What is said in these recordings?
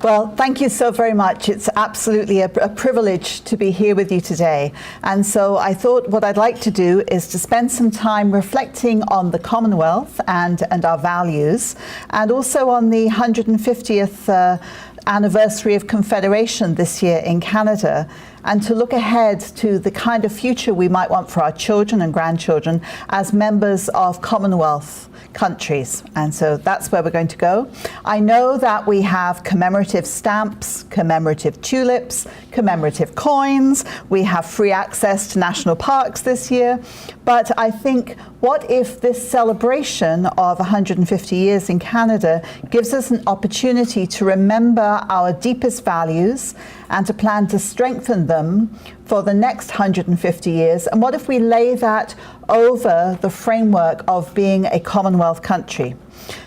Well, thank you so very much. It's absolutely a privilege to be here with you today. And so I thought what I'd like to do is to spend some time reflecting on the Commonwealth and our values, and also on the 150th anniversary of Confederation this year in Canada, and to look ahead to the kind of future we might want for our children and grandchildren as members of Commonwealth countries. And so that's where we're going to go. I know that we have commemorative stamps, commemorative tulips, commemorative coins. We have free access to national parks this year. But I think, what if this celebration of 150 years in Canada gives us an opportunity to remember our deepest values and to plan to strengthen them for the next 150 years? And what if we lay that over the framework of being a Commonwealth country?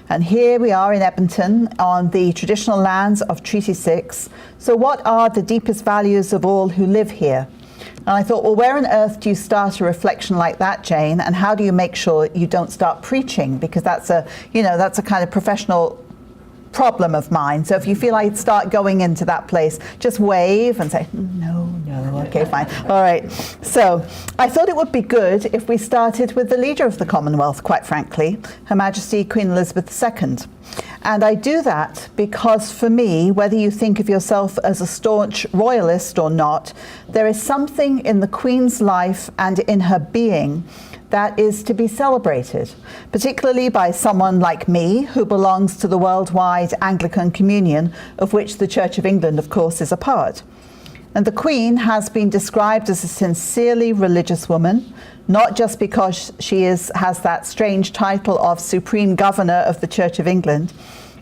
And here we are in Edmonton on the traditional lands of Treaty 6. So what are the deepest values of all who live here? And I thought, well, where on earth do you start a reflection like that, Jane? And how do you make sure you don't start preaching? Because that's a kind of professional problem of mine. So if you feel I'd start going into that place, just wave and say, no, okay, fine. All right. So I thought it would be good if we started with the leader of the Commonwealth, quite frankly, Her Majesty Queen Elizabeth II. And I do that because, for me, whether you think of yourself as a staunch royalist or not, there is something in the Queen's life and in her being that is to be celebrated, particularly by someone like me, who belongs to the worldwide Anglican Communion, of which the Church of England, of course, is a part. And the Queen has been described as a sincerely religious woman, not just because she has that strange title of Supreme Governor of the Church of England.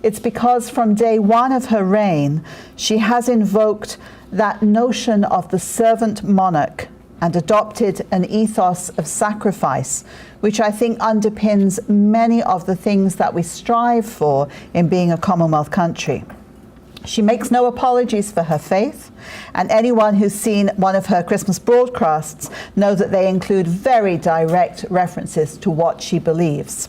It's because from day one of her reign, she has invoked that notion of the servant monarch and adopted an ethos of sacrifice, which I think underpins many of the things that we strive for in being a Commonwealth country. She makes no apologies for her faith, and anyone who's seen one of her Christmas broadcasts knows that they include very direct references to what she believes.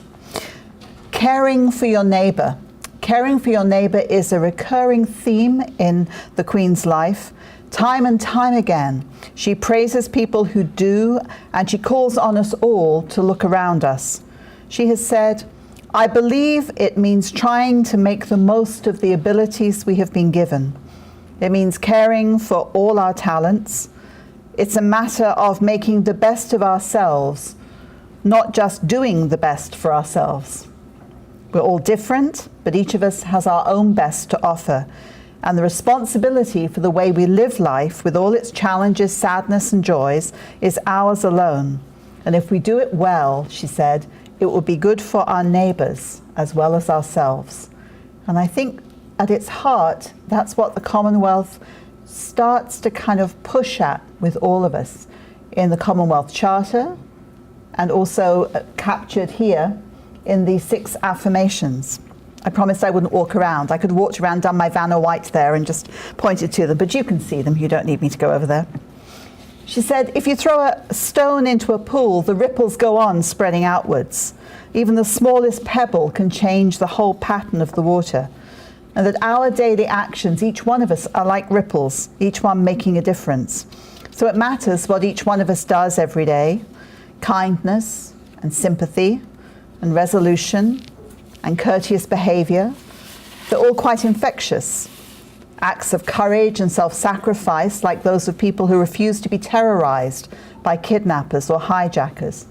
Caring for your neighbour. Caring for your neighbour is a recurring theme in the Queen's life. Time and time again, she praises people who do, and she calls on us all to look around us. She has said, "I believe it means trying to make the most of the abilities we have been given. It means caring for all our talents. It's a matter of making the best of ourselves, not just doing the best for ourselves. We're all different, but each of us has our own best to offer. And the responsibility for the way we live life, with all its challenges, sadness and joys, is ours alone. And if we do it well," she said, "it will be good for our neighbours as well as ourselves." And I think at its heart, that's what the Commonwealth starts to kind of push at with all of us in the Commonwealth Charter, and also captured here in the 6 affirmations. I promised I wouldn't walk around. I could have walked around, done my Vanna White there and just pointed to them, but you can see them. You don't need me to go over there. She said, "If you throw a stone into a pool, the ripples go on spreading outwards. Even the smallest pebble can change the whole pattern of the water. And that our daily actions, each one of us, are like ripples, each one making a difference. So it matters what each one of us does every day. Kindness and sympathy and resolution and courteous behaviour, they're all quite infectious. Acts of courage and self-sacrifice, like those of people who refuse to be terrorised by kidnappers or hijackers,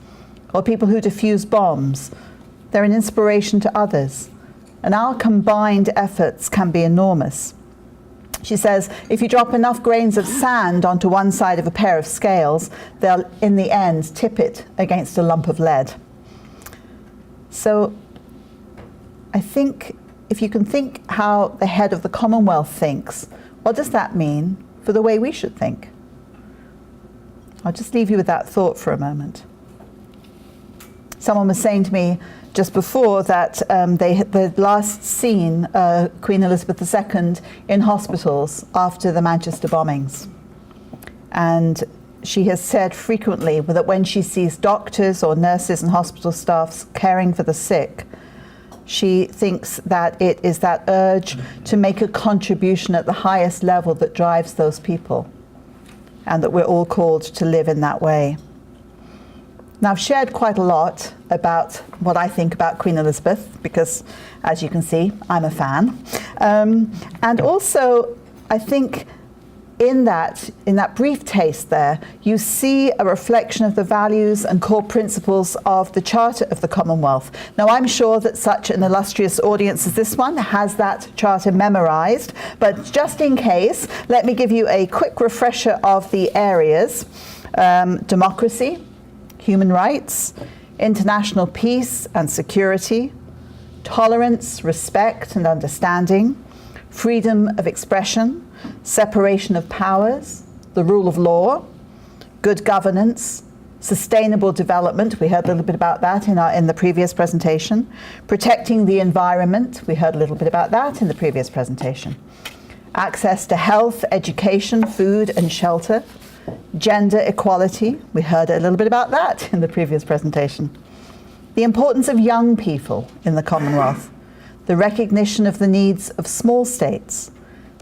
or people who defuse bombs, they're an inspiration to others. And our combined efforts can be enormous." She says, "If you drop enough grains of sand onto one side of a pair of scales, they'll, in the end, tip it against a lump of lead." So I think if you can think how the head of the Commonwealth thinks, what does that mean for the way we should think? I'll just leave you with that thought for a moment. Someone was saying to me just before that they had last seen Queen Elizabeth II in hospitals after the Manchester bombings. And she has said frequently that when she sees doctors or nurses and hospital staffs caring for the sick, She thinks that it is that urge to make a contribution at the highest level that drives those people, and that we're all called to live in that way. Now, I've shared quite a lot about what I think about Queen Elizabeth, because, as you can see, I'm a fan. And also, I think in that brief taste there, you see a reflection of the values and core principles of the Charter of the Commonwealth. Now, I'm sure that such an illustrious audience as this one has that charter memorized, but just in case, let me give you a quick refresher of the areas. Democracy, human rights, international peace and security, tolerance, respect and understanding, freedom of expression, separation of powers, the rule of law, good governance, sustainable development, we heard a little bit about that in the previous presentation, protecting the environment, we heard a little bit about that in the previous presentation, access to health, education, food and shelter, gender equality, we heard a little bit about that in the previous presentation, the importance of young people in the Commonwealth, the recognition of the needs of small states,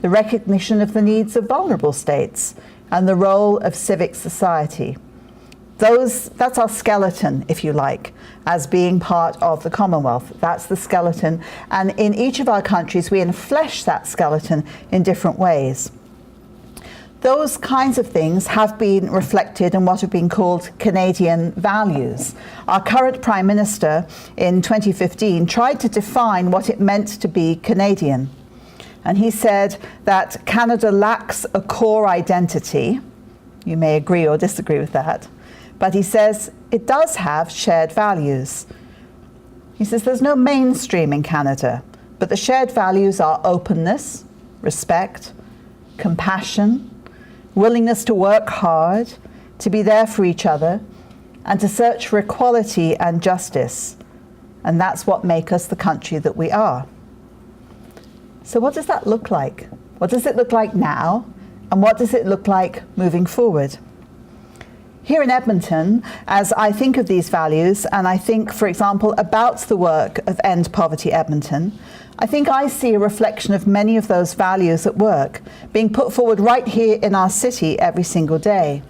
the recognition of the needs of vulnerable states, and the role of civic society. That's our skeleton, if you like, as being part of the Commonwealth. That's the skeleton. And in each of our countries, we enflesh that skeleton in different ways. Those kinds of things have been reflected in what have been called Canadian values. Our current Prime Minister in 2015 tried to define what it meant to be Canadian. And he said that Canada lacks a core identity. You may agree or disagree with that. But he says it does have shared values. He says there's no mainstream in Canada, but the shared values are openness, respect, compassion, willingness to work hard, to be there for each other, and to search for equality and justice. And that's what makes us the country that we are. So what does that look like? What does it look like now? And what does it look like moving forward? Here in Edmonton, as I think of these values, and I think, for example, about the work of End Poverty Edmonton, I think I see a reflection of many of those values at work being put forward right here in our city every single day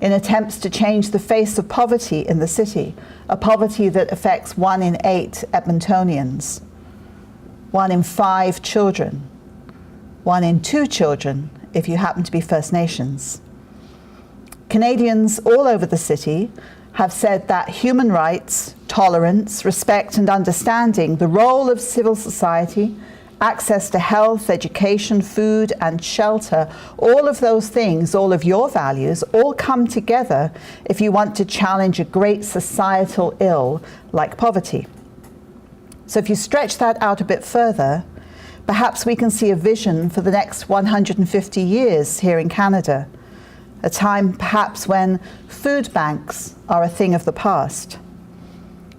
in attempts to change the face of poverty in the city, a poverty that affects 1 in 8 Edmontonians, 1 in 5 children, 1 in 2 children if you happen to be First Nations. Canadians all over the city have said that human rights, tolerance, respect and understanding, the role of civil society, access to health, education, food and shelter, all of those things, all of your values, all come together if you want to challenge a great societal ill like poverty. So if you stretch that out a bit further, perhaps we can see a vision for the next 150 years here in Canada, a time perhaps when food banks are a thing of the past,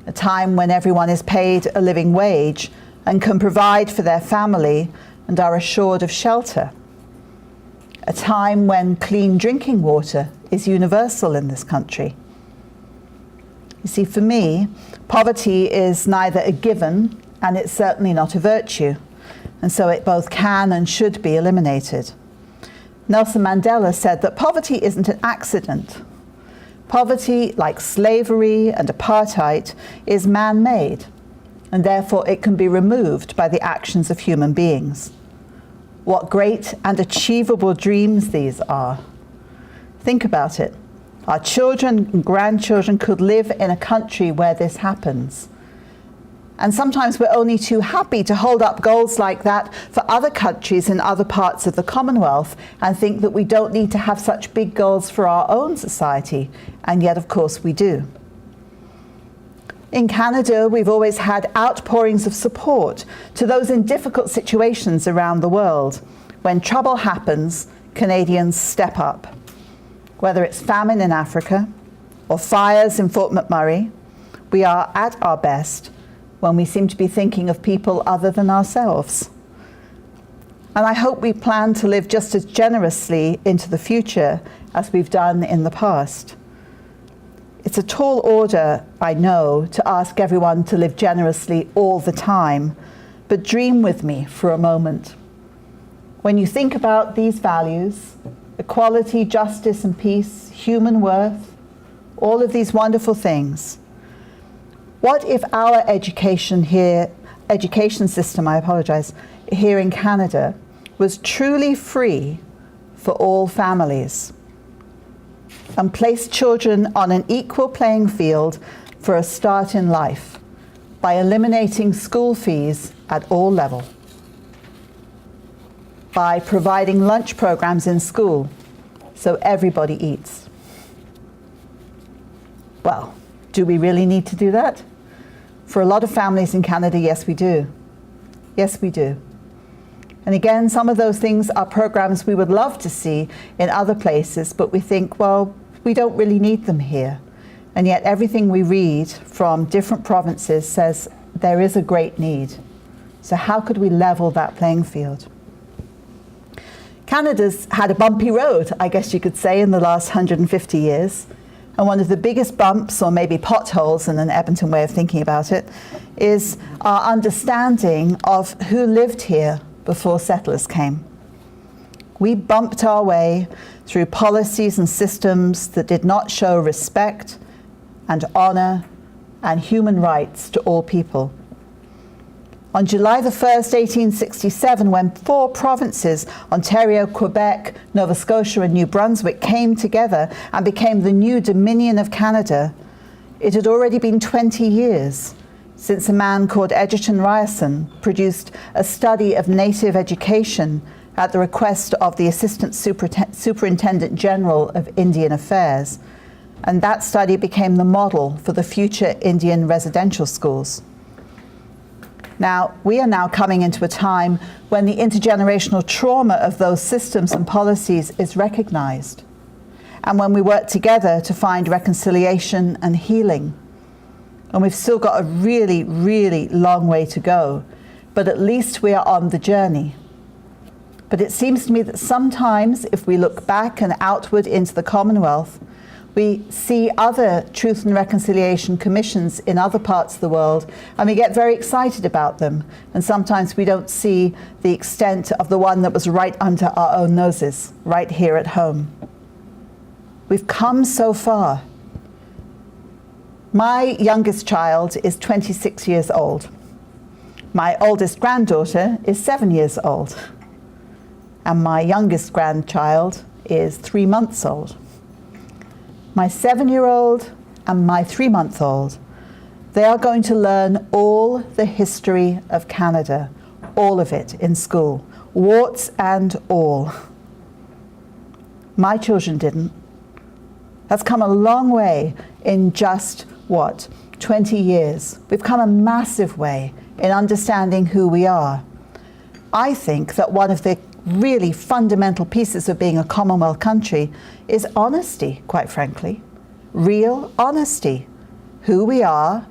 a time when everyone is paid a living wage and can provide for their family and are assured of shelter, a time when clean drinking water is universal in this country. You see, for me, poverty is neither a given and it's certainly not a virtue, and so it both can and should be eliminated. Nelson Mandela said that poverty isn't an accident. Poverty, like slavery and apartheid, is man-made, and therefore it can be removed by the actions of human beings. What great and achievable dreams these are. Think about it. Our children and grandchildren could live in a country where this happens. And sometimes we're only too happy to hold up goals like that for other countries in other parts of the Commonwealth and think that we don't need to have such big goals for our own society. And yet, of course, we do. In Canada, we've always had outpourings of support to those in difficult situations around the world. When trouble happens, Canadians step up. Whether it's famine in Africa or fires in Fort McMurray, we are at our best when we seem to be thinking of people other than ourselves. And I hope we plan to live just as generously into the future as we've done in the past. It's a tall order, I know, to ask everyone to live generously all the time, but dream with me for a moment. When you think about these values, equality, justice and peace, human worth, all of these wonderful things, what if our education system, here in Canada was truly free for all families and placed children on an equal playing field for a start in life by eliminating school fees at all levels, by providing lunch programs in school so everybody eats? Well, do we really need to do that? For a lot of families in Canada, yes, we do. Yes, we do. And again, some of those things are programs we would love to see in other places, but we think, well, we don't really need them here. And yet everything we read from different provinces says there is a great need. So how could we level that playing field? Canada's had a bumpy road, I guess you could say, in the last 150 years. And one of the biggest bumps, or maybe potholes in an Edmonton way of thinking about it, is our understanding of who lived here before settlers came. We bumped our way through policies and systems that did not show respect and honour and human rights to all people. On July the 1st, 1867, when 4 provinces, Ontario, Quebec, Nova Scotia and New Brunswick, came together and became the new Dominion of Canada, it had already been 20 years since a man called Egerton Ryerson produced a study of native education at the request of the Assistant Superintendent General of Indian Affairs. And that study became the model for the future Indian residential schools. Now, we are now coming into a time when the intergenerational trauma of those systems and policies is recognized, and when we work together to find reconciliation and healing. And we've still got a really, really long way to go, but at least we are on the journey. But it seems to me that sometimes, if we look back and outward into the Commonwealth, we see other truth and reconciliation commissions in other parts of the world, and we get very excited about them. And sometimes we don't see the extent of the one that was right under our own noses, right here at home. We've come so far. My youngest child is 26 years old. My oldest granddaughter is 7 years old. And my youngest grandchild is 3 months old. My 7-year-old and my 3-month-old, they are going to learn all the history of Canada, all of it in school, warts and all. My children didn't. That's come a long way in just, 20 years. We've come a massive way in understanding who we are. I think that one of the really fundamental pieces of being a Commonwealth country is honesty, quite frankly. Real honesty. Who we are,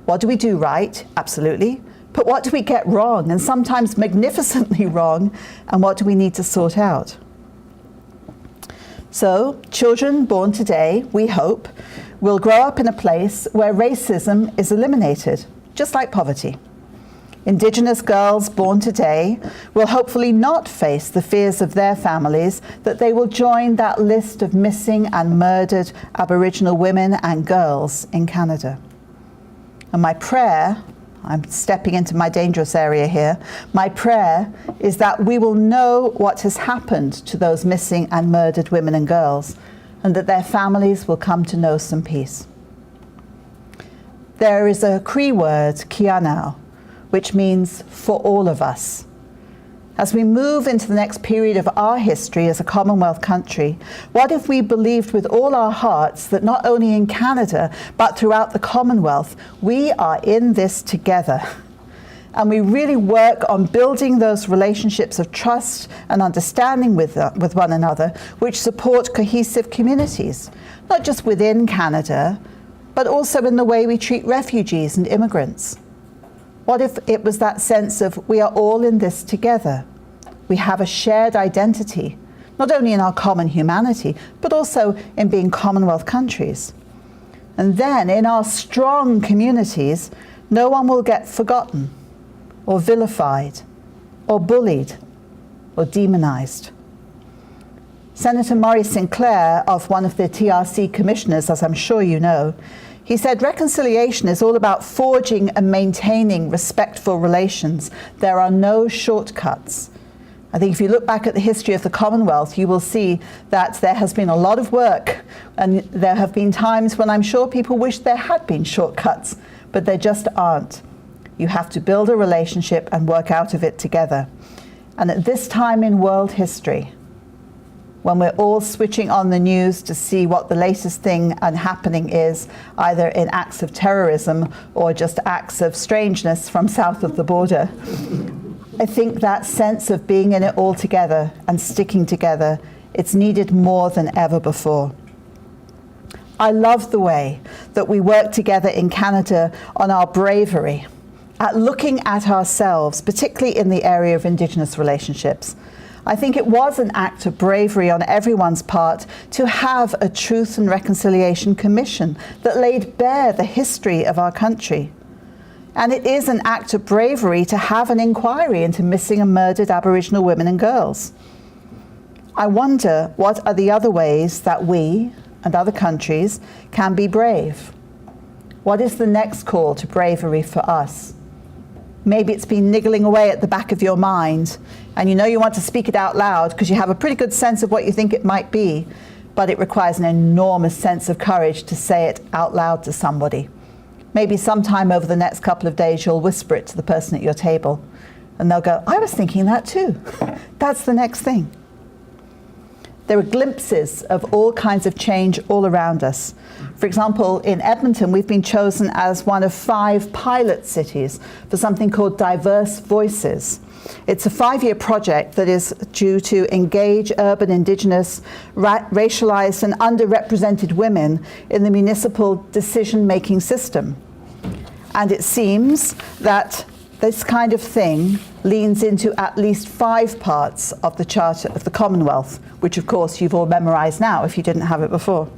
what do we do right? Absolutely. But what do we get wrong, and sometimes magnificently wrong, and what do we need to sort out? So, children born today, we hope, will grow up in a place where racism is eliminated, just like poverty. Indigenous girls born today will hopefully not face the fears of their families that they will join that list of missing and murdered Aboriginal women and girls in Canada. And my prayer, I'm stepping into my dangerous area here, my prayer is that we will know what has happened to those missing and murdered women and girls, and that their families will come to know some peace. There is a Cree word, kianau, which means for all of us. As we move into the next period of our history as a Commonwealth country, what if we believed with all our hearts that not only in Canada, but throughout the Commonwealth, we are in this together. And we really work on building those relationships of trust and understanding with one another, which support cohesive communities, not just within Canada, but also in the way we treat refugees and immigrants. What if it was that sense of we are all in this together? We have a shared identity, not only in our common humanity, but also in being Commonwealth countries. And then in our strong communities, no one will get forgotten or vilified or bullied or demonized. Senator Maurice Sinclair, of one of the TRC commissioners, as I'm sure you know, he said reconciliation is all about forging and maintaining respectful relations. There are no shortcuts. I think if you look back at the history of the Commonwealth, you will see that there has been a lot of work, and there have been times when I'm sure people wish there had been shortcuts, but there just aren't. You have to build a relationship and work out of it together. And at this time in world history, when we're all switching on the news to see what the latest thing and happening is, either in acts of terrorism or just acts of strangeness from south of the border, I think that sense of being in it all together and sticking together, it's needed more than ever before. I love the way that we work together in Canada on our bravery, at looking at ourselves, particularly in the area of Indigenous relationships. I think it was an act of bravery on everyone's part to have a Truth and Reconciliation Commission that laid bare the history of our country. And it is an act of bravery to have an inquiry into missing and murdered Aboriginal women and girls. I wonder what are the other ways that we and other countries can be brave. What is the next call to bravery for us? Maybe it's been niggling away at the back of your mind, and you know you want to speak it out loud because you have a pretty good sense of what you think it might be, but it requires an enormous sense of courage to say it out loud to somebody. Maybe sometime over the next couple of days you'll whisper it to the person at your table, and they'll go, I was thinking that too. That's the next thing. There are glimpses of all kinds of change all around us. For example, in Edmonton, we've been chosen as one of 5 pilot cities for something called Diverse Voices. It's a 5-year project that is due to engage urban Indigenous, racialized and underrepresented women in the municipal decision-making system. And it seems that this kind of thing leans into at least 5 parts of the Charter of the Commonwealth, which of course you've all memorized now if you didn't have it before.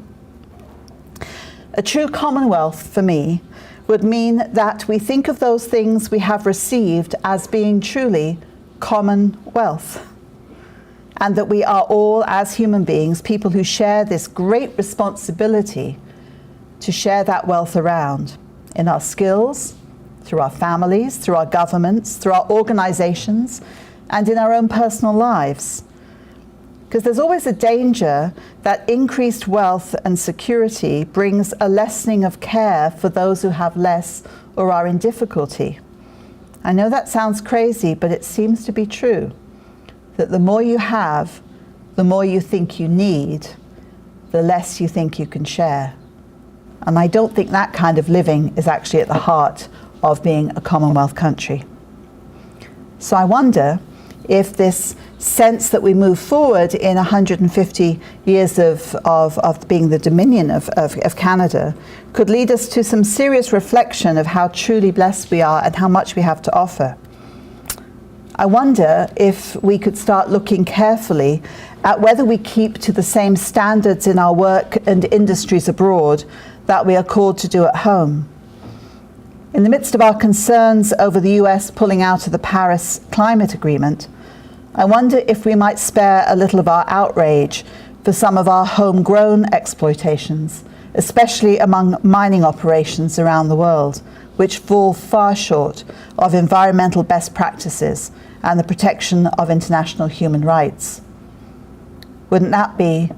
A true Commonwealth, for me, would mean that we think of those things we have received as being truly common wealth, and that we are all, as human beings, people who share this great responsibility to share that wealth around in our skills, through our families, through our governments, through our organizations, and in our own personal lives. Because there's always a danger that increased wealth and security brings a lessening of care for those who have less or are in difficulty. I know that sounds crazy, but it seems to be true, that the more you have, the more you think you need, the less you think you can share. And I don't think that kind of living is actually at the heart of being a Commonwealth country. So I wonder if this sense that we move forward in 150 years of being the Dominion of Canada could lead us to some serious reflection of how truly blessed we are and how much we have to offer. I wonder if we could start looking carefully at whether we keep to the same standards in our work and industries abroad that we are called to do at home. In the midst of our concerns over the US pulling out of the Paris Climate Agreement, I wonder if we might spare a little of our outrage for some of our homegrown exploitations, especially among mining operations around the world, which fall far short of environmental best practices and the protection of international human rights. Wouldn't that be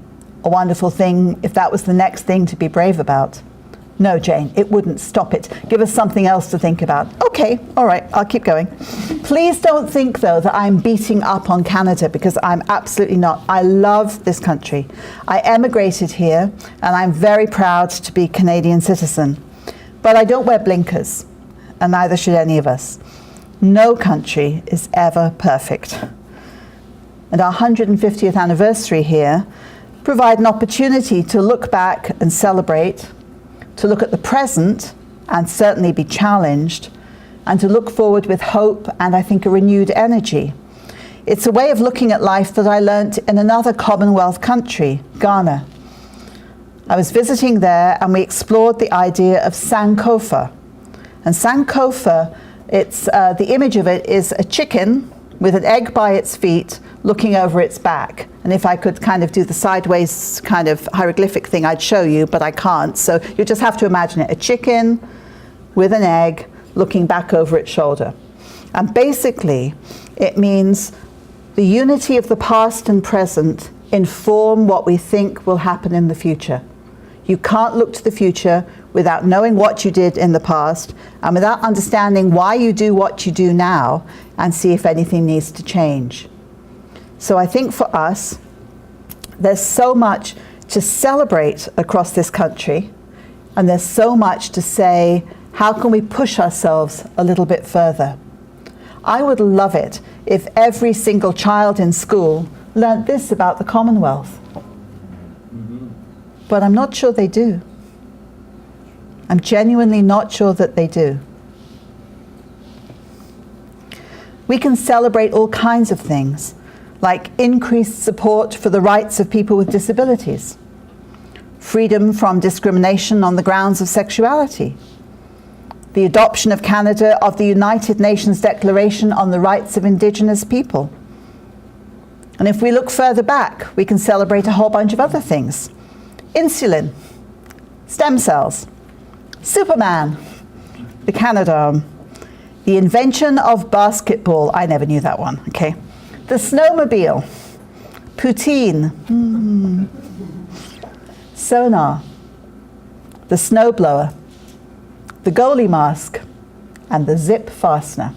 a wonderful thing if that was the next thing to be brave about? No, Jane, it wouldn't. Stop it. Give us something else to think about. Okay, all right, I'll keep going. Please don't think, though, that I'm beating up on Canada, because I'm absolutely not. I love this country. I emigrated here, and I'm very proud to be a Canadian citizen. But I don't wear blinkers, and neither should any of us. No country is ever perfect. And our 150th anniversary here provide an opportunity to look back and celebrate, to look at the present and certainly be challenged, and to look forward with hope and, I think, a renewed energy. It's a way of looking at life that I learnt in another Commonwealth country, Ghana. I was visiting there and we explored the idea of Sankofa. And Sankofa, it's, the image of it is a chicken with an egg by its feet looking over its back. And if I could kind of do the sideways kind of hieroglyphic thing, I'd show you, but I can't. So you just have to imagine it, a chicken with an egg looking back over its shoulder. And basically, it means the unity of the past and present inform what we think will happen in the future. You can't look to the future without knowing what you did in the past and without understanding why you do what you do now and see if anything needs to change. So I think for us, there's so much to celebrate across this country, and there's so much to say, how can we push ourselves a little bit further? I would love it if every single child in school learnt this about the Commonwealth. But I'm not sure they do. I'm genuinely not sure that they do. We can celebrate all kinds of things, like increased support for the rights of people with disabilities, freedom from discrimination on the grounds of sexuality, the adoption of Canada of the United Nations Declaration on the Rights of Indigenous People. And if we look further back, we can celebrate a whole bunch of other things. Insulin, stem cells, Superman, the Canadarm, the invention of basketball, I never knew that one, okay. The snowmobile, poutine, sonar, the snowblower, the goalie mask, and the zip fastener.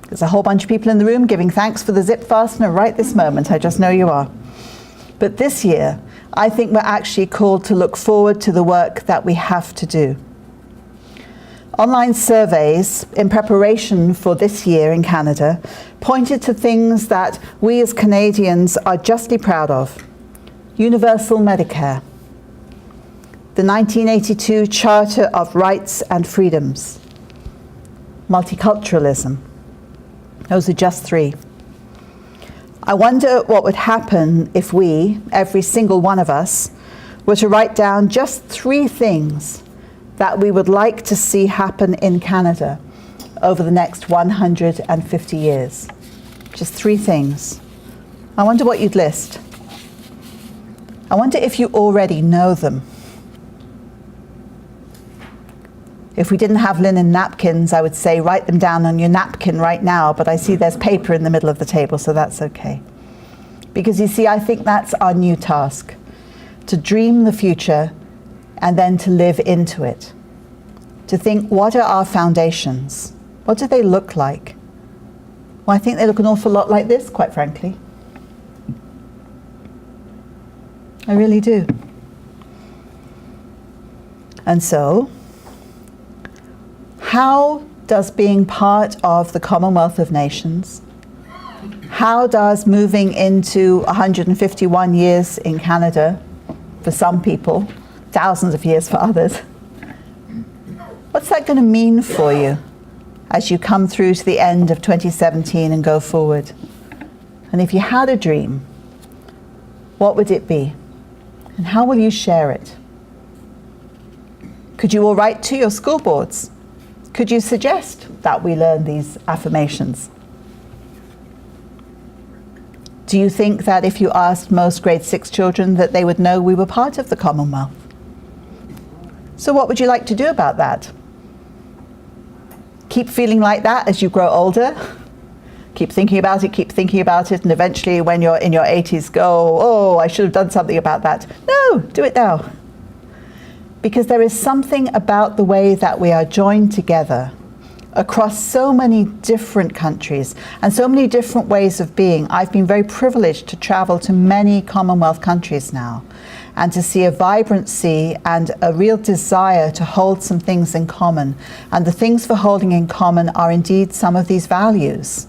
There's a whole bunch of people in the room giving thanks for the zip fastener right this moment, I just know you are. But this year, I think we're actually called to look forward to the work that we have to do. Online surveys in preparation for this year in Canada pointed to things that we as Canadians are justly proud of. Universal Medicare, the 1982 Charter of Rights and Freedoms, multiculturalism. Those are just three. I wonder what would happen if we, every single one of us, were to write down just 3 things that we would like to see happen in Canada over the next 150 years. Just 3 things. I wonder what you'd list. I wonder if you already know them. If we didn't have linen napkins, I would say write them down on your napkin right now, but I see there's paper in the middle of the table, so that's okay. Because you see, I think that's our new task, to dream the future and then to live into it. To think, what are our foundations? What do they look like? Well, I think they look an awful lot like this, quite frankly. I really do. And so, how does being part of the Commonwealth of Nations, how does moving into 151 years in Canada, for some people, thousands of years for others, what's that going to mean for you as you come through to the end of 2017 and go forward? And if you had a dream, what would it be? And how will you share it? Could you all write to your school boards? Could you suggest that we learn these affirmations? Do you think that if you asked most grade 6 children that they would know we were part of the Commonwealth? So what would you like to do about that? Keep feeling like that as you grow older? Keep thinking about it, and eventually when you're in your 80s go, oh, I should have done something about that. No, do it now. Because there is something about the way that we are joined together across so many different countries and so many different ways of being. I've been very privileged to travel to many Commonwealth countries now and to see a vibrancy and a real desire to hold some things in common. And the things for holding in common are indeed some of these values.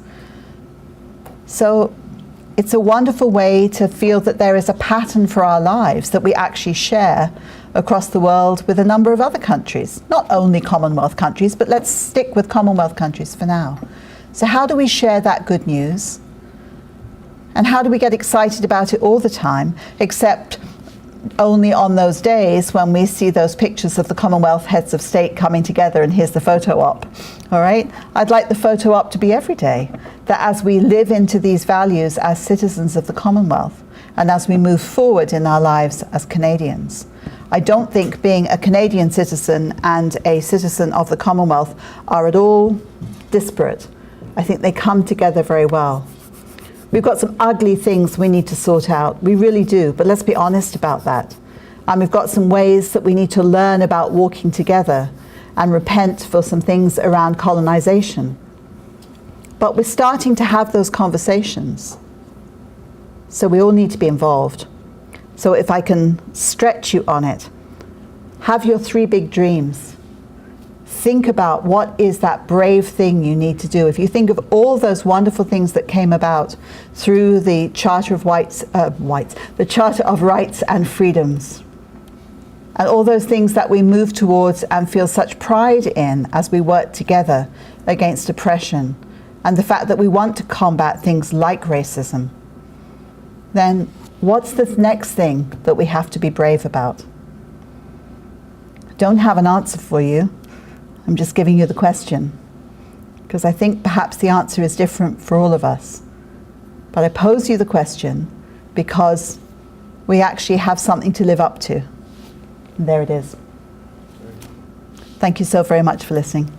So it's a wonderful way to feel that there is a pattern for our lives that we actually share across the world with a number of other countries, not only Commonwealth countries, but let's stick with Commonwealth countries for now. So how do we share that good news? And how do we get excited about it all the time, except only on those days when we see those pictures of the Commonwealth heads of state coming together and here's the photo op. All right? I'd like the photo op to be every day, that as we live into these values as citizens of the Commonwealth and as we move forward in our lives as Canadians. I don't think being a Canadian citizen and a citizen of the Commonwealth are at all disparate. I think they come together very well. We've got some ugly things we need to sort out. We really do, but let's be honest about that. And we've got some ways that we need to learn about walking together and repent for some things around colonization. But we're starting to have those conversations. So we all need to be involved. So if I can stretch you on it, have your 3 big dreams. Think about what is that brave thing you need to do. If you think of all those wonderful things that came about through the Charter of the Charter of Rights and Freedoms, and all those things that we move towards and feel such pride in as we work together against oppression, and the fact that we want to combat things like racism, then what's the next thing that we have to be brave about? I don't have an answer for you. I'm just giving you the question, because I think perhaps the answer is different for all of us. But I pose you the question because we actually have something to live up to. And there it is. Thank you so very much for listening.